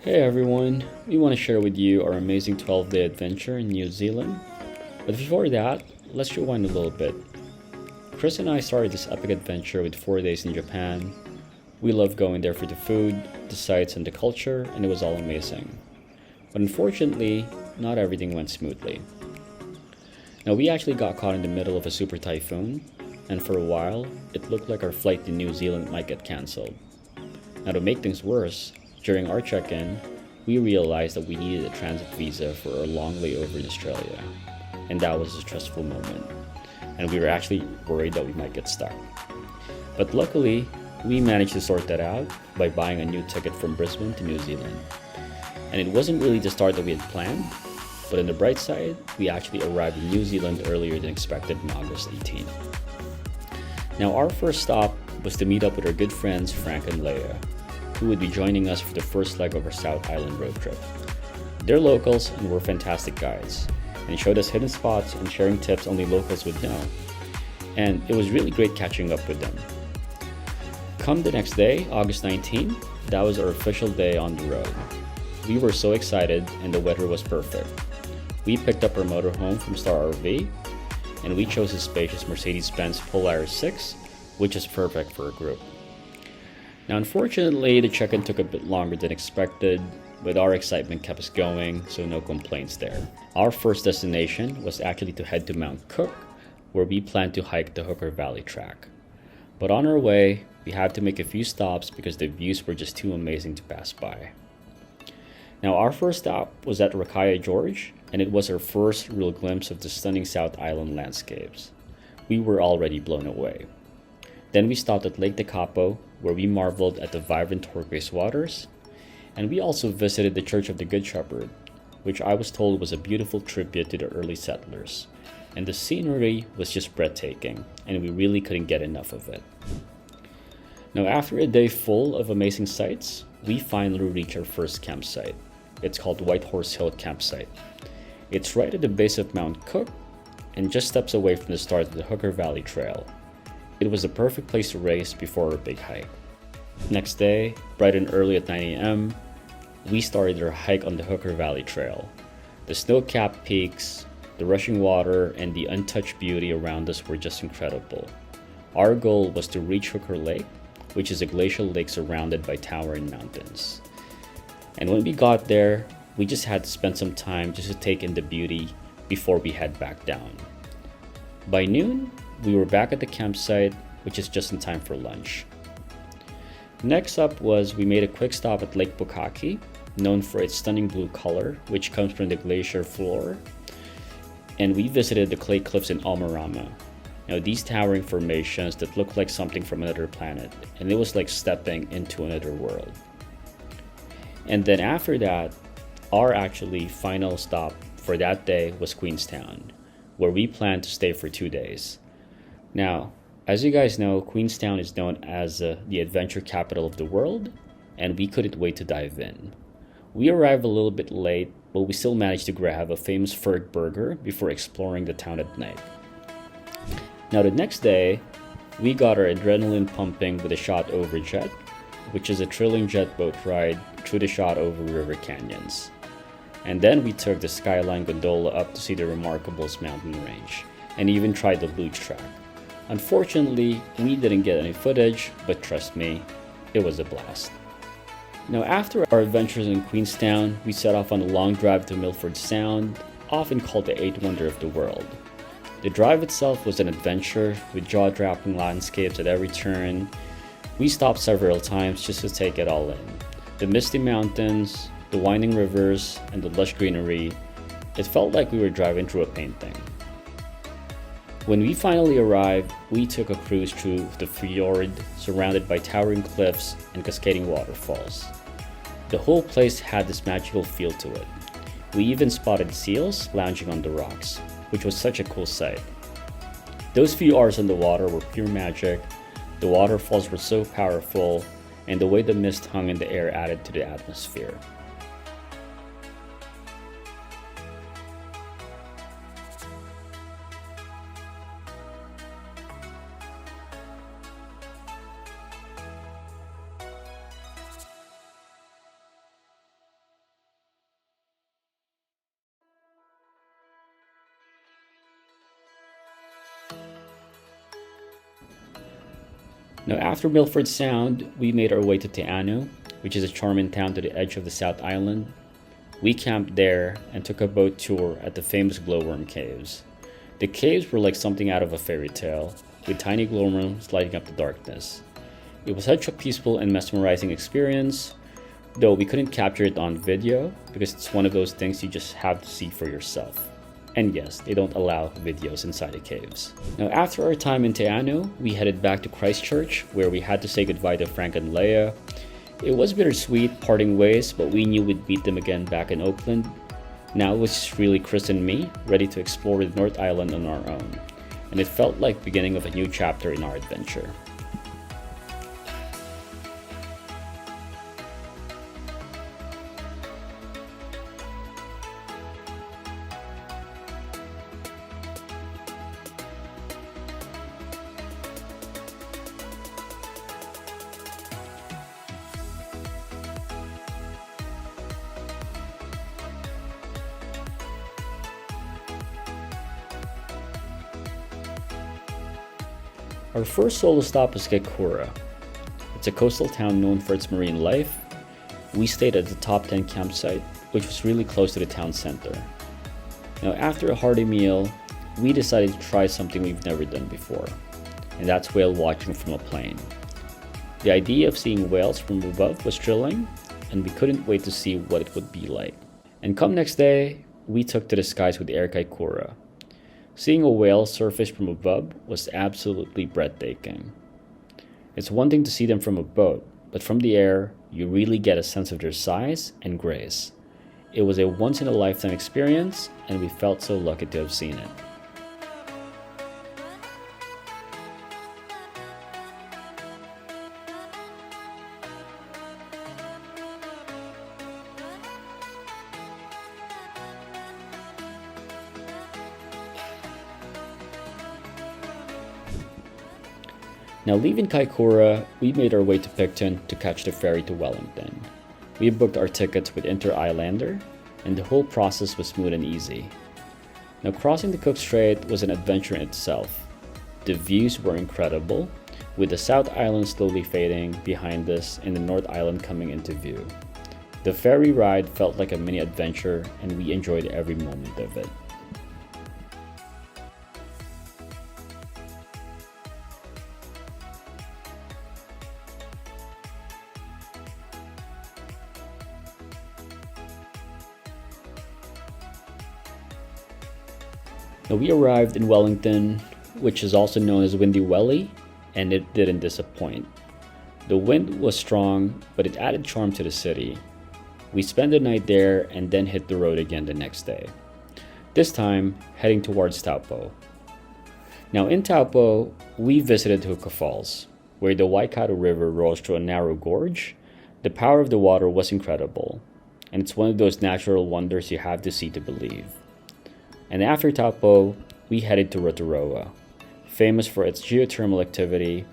Hey everyone, we want to share with you our amazing 12-day adventure in New Zealand. But before that, let's rewind a little bit. Chris and I started this epic adventure with 4 days in Japan. We loved going there for the food, the sights, and the culture, and it was all amazing. But unfortunately, not everything went smoothly. Now, we actually got caught in the middle of a super typhoon, and for a while, it looked like our flight to New Zealand might get cancelled. Now, to make things worse, during our check-in, we realized that we needed a transit visa for our long layover in Australia, and that was a stressful moment, and we were actually worried that we might get stuck. But luckily, we managed to sort that out by buying a new ticket from Brisbane to New Zealand. And it wasn't really the start that we had planned, but on the bright side, we actually arrived in New Zealand earlier than expected on August 18th. Now, our first stop was to meet up with our good friends Frank and Leia, who would be joining us for the first leg of our South Island road trip. They're locals and were fantastic guides, and showed us hidden spots and sharing tips only locals would know. And it was really great catching up with them. Come the next day, August 19th, that was our official day on the road. We were so excited and the weather was perfect. We picked up our motorhome from Star RV, and we chose a spacious Mercedes-Benz Polaris 6, which is perfect for a group. Now, unfortunately, the check-in took a bit longer than expected, but our excitement kept us going, so no complaints there. Our first destination was actually to head to Mount Cook, where we planned to hike the Hooker Valley track. But on our way, we had to make a few stops because the views were just too amazing to pass by. Now, our first stop was at Rakaya Gorge, and it was our first real glimpse of the stunning South Island landscapes. We were already blown away. Then we stopped at Lake Tekapo, where we marveled at the vibrant turquoise waters, and we also visited the Church of the Good Shepherd, which I was told was a beautiful tribute to the early settlers. And the scenery was just breathtaking, and we really couldn't get enough of it. Now, after a day full of amazing sights, we finally reached our first campsite. It's called White Horse Hill Campsite. It's right at the base of Mount Cook and just steps away from the start of the Hooker Valley Trail. It was the perfect place to race before our big hike. Next day, bright and early at 9 a.m., we started our hike on the Hooker Valley Trail. The snow-capped peaks, the rushing water, and the untouched beauty around us were just incredible. Our goal was to reach Hooker Lake, which is a glacial lake surrounded by towering mountains. And when we got there, we just had to spend some time just to take in the beauty before we head back down. By noon, we were back at the campsite, which is just in time for lunch. Next up was we made a quick stop at Lake Bukaki, known for its stunning blue color, which comes from the glacier floor. And we visited the clay cliffs in Omarama. Now, these towering formations that look like something from another planet, and it was like stepping into another world. And then after that, our actually final stop for that day was Queenstown, where we planned to stay for 2 days. Now, as you guys know, Queenstown is known as the adventure capital of the world, and we couldn't wait to dive in. We arrived a little bit late, but we still managed to grab a famous Ferg burger before exploring the town at night. Now, the next day, we got our adrenaline pumping with a shot over jet, which is a thrilling jet boat ride through the shot over river canyons. And then we took the Skyline gondola up to see the remarkable mountain range, and even tried the luge track. Unfortunately, we didn't get any footage, but trust me, it was a blast. Now, after our adventures in Queenstown, we set off on a long drive to Milford Sound, often called the eighth wonder of the world. The drive itself was an adventure with jaw-dropping landscapes at every turn. We stopped several times just to take it all in. The misty mountains, the winding rivers, and the lush greenery, it felt like we were driving through a painting. When we finally arrived, we took a cruise through the fjord, surrounded by towering cliffs and cascading waterfalls. The whole place had this magical feel to it. We even spotted seals lounging on the rocks, which was such a cool sight. Those few hours on the water were pure magic. The waterfalls were so powerful, and the way the mist hung in the air added to the atmosphere. Now, after Milford Sound, we made our way to Teano, which is a charming town to the edge of the South Island. We camped there and took a boat tour at the famous glowworm caves. The caves were like something out of a fairy tale, with tiny glowworms lighting up the darkness. It was such a peaceful and mesmerizing experience, though we couldn't capture it on video because it's one of those things you just have to see for yourself. And yes, they don't allow videos inside the caves. Now, after our time in Teano, we headed back to Christchurch, where we had to say goodbye to Frank and Leia. It was bittersweet parting ways, but we knew we'd meet them again back in Oakland. Now it was just really Chris and me, ready to explore the North Island on our own. And it felt like the beginning of a new chapter in our adventure. Our first solo stop was Kaikoura. It's a coastal town known for its marine life. We stayed at the top 10 campsite, which was really close to the town center. Now, after a hearty meal, we decided to try something we've never done before, and that's whale watching from a plane. The idea of seeing whales from above was thrilling, and we couldn't wait to see what it would be like. And come next day, we took to the skies with Air Kaikoura. Seeing a whale surface from above was absolutely breathtaking. It's one thing to see them from a boat, but from the air, you really get a sense of their size and grace. It was a once-in-a-lifetime experience, and we felt so lucky to have seen it. Now, leaving Kaikoura, we made our way to Picton to catch the ferry to Wellington. We booked our tickets with Inter-Islander, and the whole process was smooth and easy. Now, crossing the Cook Strait was an adventure in itself. The views were incredible, with the South Island slowly fading behind us and the North Island coming into view. The ferry ride felt like a mini adventure, and we enjoyed every moment of it. Now, we arrived in Wellington, which is also known as Windy Welly, and it didn't disappoint. The wind was strong, but it added charm to the city. We spent the night there and then hit the road again the next day, this time heading towards Taupo. Now, in Taupo, we visited Hookah Falls, where the Waikato River rolls through a narrow gorge. The power of the water was incredible, and it's one of those natural wonders you have to see to believe. And after Taupo, we headed to Rotorua, famous for its geothermal activity.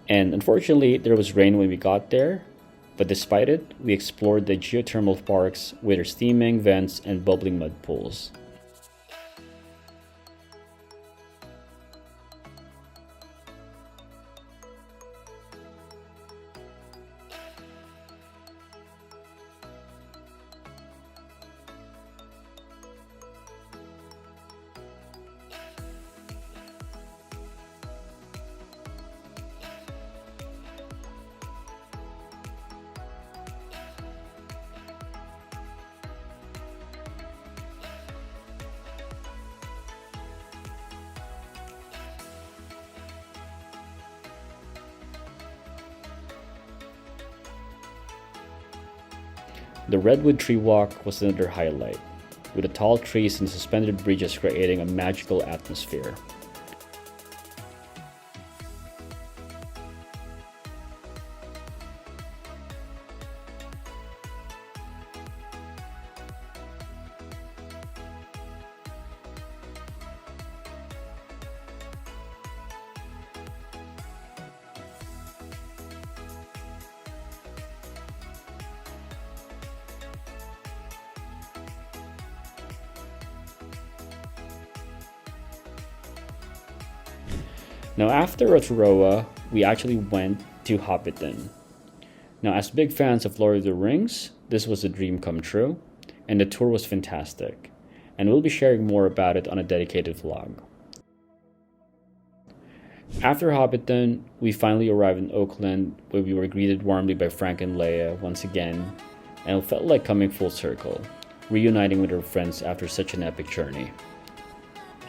And unfortunately, there was rain when we got there, but despite it, we explored the geothermal parks with their steaming vents and bubbling mud pools. The Redwood Tree Walk was another highlight, with the tall trees and suspended bridges creating a magical atmosphere. Now, after Rotorua, we actually went to Hobbiton. Now, as big fans of Lord of the Rings, this was a dream come true, and the tour was fantastic, and we'll be sharing more about it on a dedicated vlog. After Hobbiton, we finally arrived in Auckland, where we were greeted warmly by Frank and Leia once again, and it felt like coming full circle, reuniting with our friends after such an epic journey.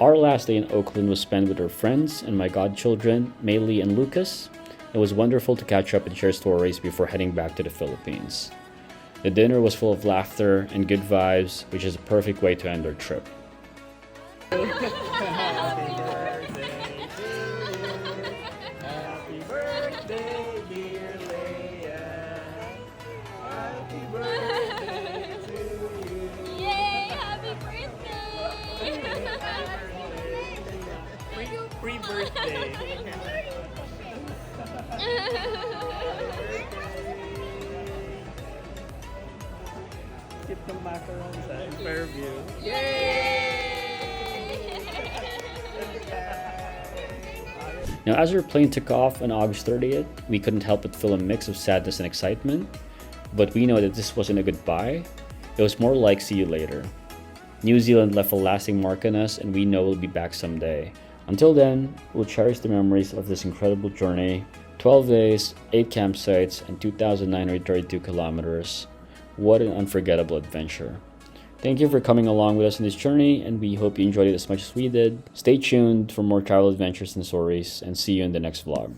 Our last day in Auckland was spent with our friends and my godchildren, Maylee and Lucas. It was wonderful to catch up and share stories before heading back to the Philippines. The dinner was full of laughter and good vibes, which is a perfect way to end our trip. Happy birthday, dear Leia. Happy birthday to you. Yay! Happy birthday! Pre-birthday. Keep the macarons at Fairview. Now, as our plane took off on August 30th, we couldn't help but feel a mix of sadness and excitement, but we know that this wasn't a goodbye. It was more like see you later. New Zealand left a lasting mark on us, and we know we'll be back someday. Until then, we'll cherish the memories of this incredible journey. 12 days, 8 campsites, and 2,932 kilometers. What an unforgettable adventure. Thank you for coming along with us in this journey, and we hope you enjoyed it as much as we did. Stay tuned for more travel adventures and stories, and see you in the next vlog.